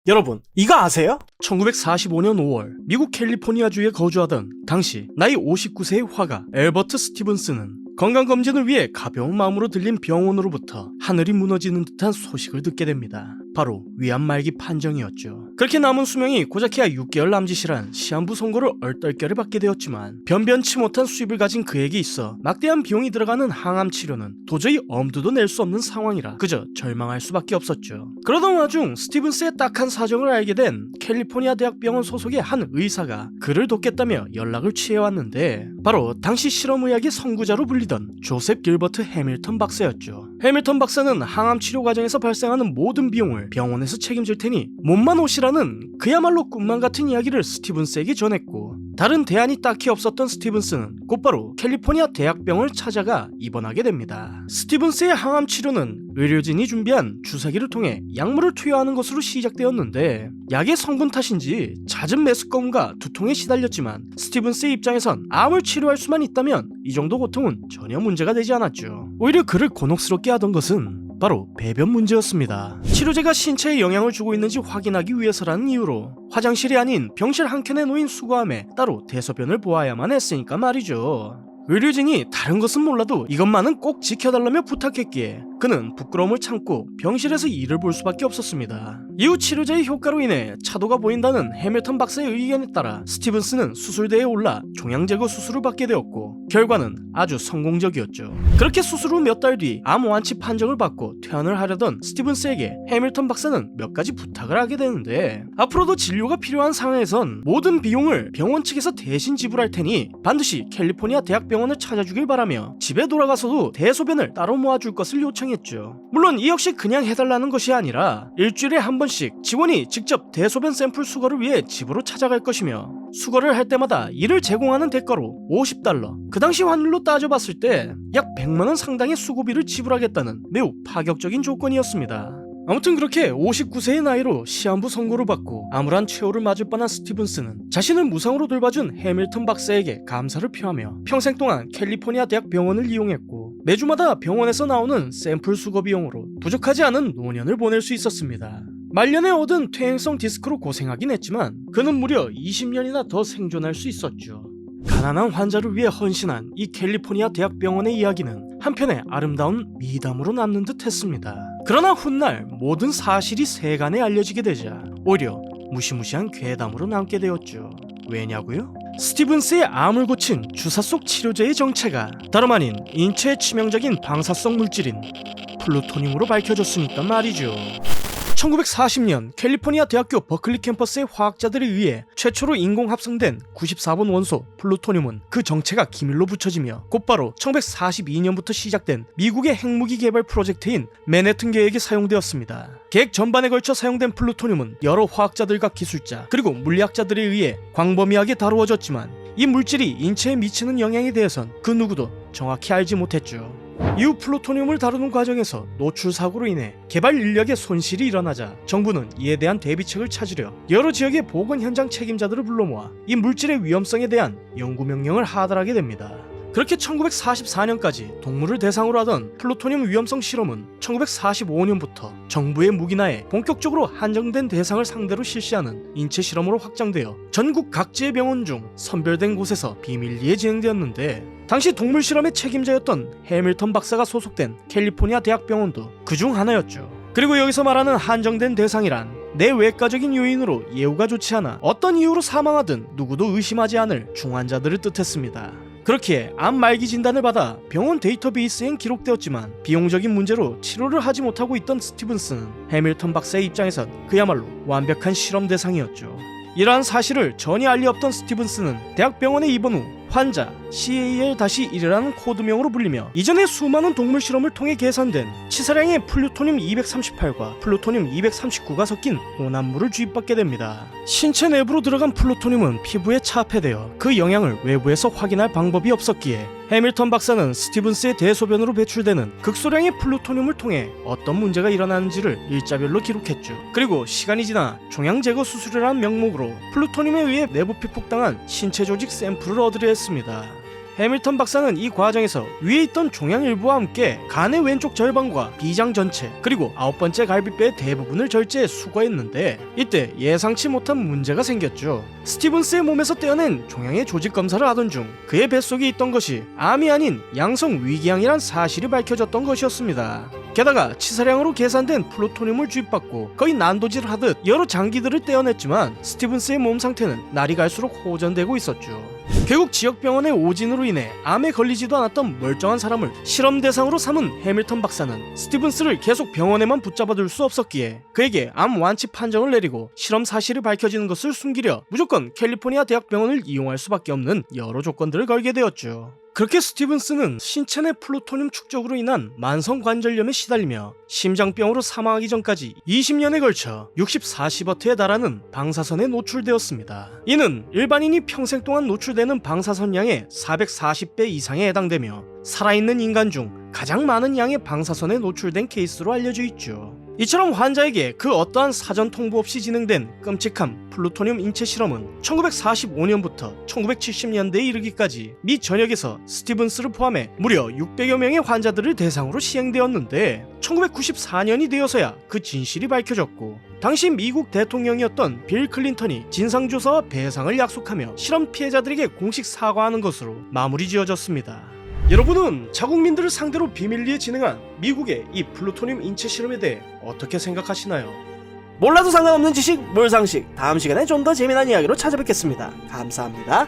여러분, 이거 아세요? 1945년 5월 미국 캘리포니아주에 거주하던 당시 나이 59세의 화가 엘버트 스티븐스는 건강검진을 위해 가벼운 마음으로 들린 병원으로부터 하늘이 무너지는 듯한 소식을 듣게 됩니다. 바로 위암 말기 판정이었죠. 그렇게 남은 수명이 고작해야 6개월 남짓이란 시한부 선고를 얼떨결에 받게 되었지만 변변치 못한 수입을 가진 그에게 있어 막대한 비용이 들어가는 항암 치료는 도저히 엄두도 낼 수 없는 상황이라 그저 절망할 수밖에 없었죠. 그러던 와중 스티븐스의 딱한 사정을 알게 된 캘리포니아 대학병원 소속의 한 의사가 그를 돕겠다며 연락을 취해왔는데 바로 당시 실험의학의 선구자로 불리던 조셉 길버트 해밀턴 박사였죠. 해밀턴 박사는 항암 치료 과정에서 발생하는 모든 비용을 병원에서 책임질 테니 몸만 오시라는 그야말로 꿈만 같은 이야기를 스티븐스에게 전했고, 다른 대안이 딱히 없었던 스티븐스는 곧바로 캘리포니아 대학병원을 찾아가 입원하게 됩니다. 스티븐스의 항암 치료는 의료진이 준비한 주사기를 통해 약물을 투여하는 것으로 시작되었는데 약의 성분 탓인지 잦은 메스꺼움과 두통에 시달렸지만 스티븐스의 입장에선 암을 치료할 수만 있다면 이 정도 고통은 전혀 문제가 되지 않았죠. 오히려 그를 곤혹스럽게 하던 것은 바로 배변 문제였습니다. 치료제가 신체에 영향을 주고 있는지 확인하기 위해서라는 이유로 화장실이 아닌 병실 한켠에 놓인 수거함에 따로 대소변을 보아야만 했으니까 말이죠. 의료진이 다른 것은 몰라도 이것만은 꼭 지켜달라며 부탁했기에 그는 부끄러움을 참고 병실에서 일을 볼 수밖에 없었습니다. 이후 치료제의 효과로 인해 차도가 보인다는 해밀턴 박사의 의견에 따라 스티븐스는 수술대에 올라 종양 제거 수술을 받게 되었고 결과는 아주 성공적이었죠. 그렇게 수술 후 몇 달 뒤 암 완치 판정을 받고 퇴원을 하려던 스티븐스에게 해밀턴 박사는 몇 가지 부탁을 하게 되는데, 앞으로도 진료가 필요한 상황에선 모든 비용을 병원 측에서 대신 지불할 테니 반드시 캘리포니아 대학병원을 찾아주길 바라며 집에 돌아가서도 대소변을 따로 모아줄 것을 요청했죠. 물론 이 역시 그냥 해달라는 것이 아니라 일주일에 한 번씩 직원이 직접 대소변 샘플 수거를 위해 집으로 찾아갈 것이며 수거를 할 때마다 이를 제공하는 대가로 $50, 그 당시 환율로 따져봤을 때 약 100만원 상당의 수고비를 지불하겠다는 매우 파격적인 조건이었습니다. 아무튼 그렇게 59세의 나이로 시한부 선고를 받고 암울한 최후를 맞을 뻔한 스티븐스는 자신을 무상으로 돌봐준 해밀턴 박사에게 감사를 표하며 평생 동안 캘리포니아 대학 병원을 이용했고 매주마다 병원에서 나오는 샘플 수거 비용으로 부족하지 않은 노년을 보낼 수 있었습니다. 말년에 얻은 퇴행성 디스크로 고생하긴 했지만 그는 무려 20년이나 더 생존할 수 있었죠. 가난한 환자를 위해 헌신한 이 캘리포니아 대학병원의 이야기는 한편의 아름다운 미담으로 남는 듯 했습니다. 그러나 훗날 모든 사실이 세간에 알려지게 되자 오히려 무시무시한 괴담으로 남게 되었죠. 왜냐고요? 스티븐스의 암을 고친 주사 속 치료제의 정체가 다름 아닌 인체에 치명적인 방사성 물질인 플루토늄으로 밝혀졌으니까 말이죠. 1940년 캘리포니아 대학교 버클리 캠퍼스의 화학자들에 의해 최초로 인공 합성된 94번 원소 플루토늄은 그 정체가 기밀로 붙여지며 곧바로 1942년부터 시작된 미국의 핵무기 개발 프로젝트인 맨해튼 계획에 사용되었습니다. 계획 전반에 걸쳐 사용된 플루토늄은 여러 화학자들과 기술자 그리고 물리학자들에 의해 광범위하게 다루어졌지만 이 물질이 인체에 미치는 영향에 대해선 그 누구도 정확히 알지 못했죠. 이후 플루토늄을 다루는 과정에서 노출 사고로 인해 개발 인력의 손실이 일어나자 정부는 이에 대한 대비책을 찾으려 여러 지역의 보건 현장 책임자들을 불러 모아 이 물질의 위험성에 대한 연구 명령을 하달하게 됩니다. 그렇게 1944년까지 동물을 대상으로 하던 플루토늄 위험성 실험은 1945년부터 정부의 무기나에 본격적으로 한정된 대상을 상대로 실시하는 인체 실험으로 확장되어 전국 각지의 병원 중 선별된 곳에서 비밀리에 진행되었는데, 당시 동물 실험의 책임자였던 해밀턴 박사가 소속된 캘리포니아 대학병원도 그중 하나였죠. 그리고 여기서 말하는 한정된 대상이란 내외과적인 요인으로 예후가 좋지 않아 어떤 이유로 사망하든 누구도 의심하지 않을 중환자들을 뜻했습니다. 그렇기에 암 말기 진단을 받아 병원 데이터베이스엔 기록되었지만 비용적인 문제로 치료를 하지 못하고 있던 스티븐스는 해밀턴 박사의 입장에선 그야말로 완벽한 실험 대상이었죠. 이러한 사실을 전혀 알리 없던 스티븐스는 대학병원에 입원 후 환자 CAL-1이라는 코드명으로 불리며 이전에 수많은 동물 실험을 통해 계산된 치사량의 플루토늄 238과 플루토늄 239가 섞인 혼합물을 주입받게 됩니다. 신체 내부로 들어간 플루토늄은 피부에 차폐되어 그 영향을 외부에서 확인할 방법이 없었기에 해밀턴 박사는 스티븐스의 대소변으로 배출되는 극소량의 플루토늄을 통해 어떤 문제가 일어나는지를 일자별로 기록했죠. 그리고 시간이 지나 종양 제거 수술이라는 명목으로 플루토늄에 의해 내부 피폭당한 신체 조직 샘플을 얻으려 했습니다. 해밀턴 박사는 이 과정에서 위에 있던 종양 일부와 함께 간의 왼쪽 절반과 비장 전체 그리고 9번째 갈비뼈의 대부분을 절제해 수거했는데 이때 예상치 못한 문제가 생겼죠. 스티븐스의 몸에서 떼어낸 종양의 조직 검사를 하던 중 그의 뱃속에 있던 것이 암이 아닌 양성 위궤양이란 사실이 밝혀졌던 것이었습니다. 게다가 치사량으로 계산된 플루토늄을 주입받고 거의 난도질을 하듯 여러 장기들을 떼어냈지만 스티븐스의 몸 상태는 날이 갈수록 호전되고 있었죠. 결국 지역병원의 오진으로 인해 암에 걸리지도 않았던 멀쩡한 사람을 실험 대상으로 삼은 해밀턴 박사는 스티븐스를 계속 병원에만 붙잡아둘 수 없었기에 그에게 암 완치 판정을 내리고 실험 사실이 밝혀지는 것을 숨기려 무조건 캘리포니아 대학병원을 이용할 수밖에 없는 여러 조건들을 걸게 되었죠. 그렇게 스티븐스는 신체 내 플루토늄 축적으로 인한 만성관절염에 시달리며 심장병으로 사망하기 전까지 20년에 걸쳐 64시버트에 달하는 방사선에 노출되었습니다. 이는 일반인이 평생 동안 노출되는 방사선 양의 440배 이상에 해당되며 살아있는 인간 중 가장 많은 양의 방사선에 노출된 케이스로 알려져 있죠. 이처럼 환자에게 그 어떠한 사전 통보 없이 진행된 끔찍한 플루토늄 인체 실험은 1945년부터 1970년대에 이르기까지 미 전역에서 스티븐스를 포함해 무려 600여 명의 환자들을 대상으로 시행되었는데 1994년이 되어서야 그 진실이 밝혀졌고 당시 미국 대통령이었던 빌 클린턴이 진상조사와 배상을 약속하며 실험 피해자들에게 공식 사과하는 것으로 마무리 지어졌습니다. 여러분은 자국민들을 상대로 비밀리에 진행한 미국의 이 플루토늄 인체 실험에 대해 어떻게 생각하시나요? 몰라도 상관없는 지식 몰상식, 다음 시간에 좀 더 재미난 이야기로 찾아뵙겠습니다. 감사합니다.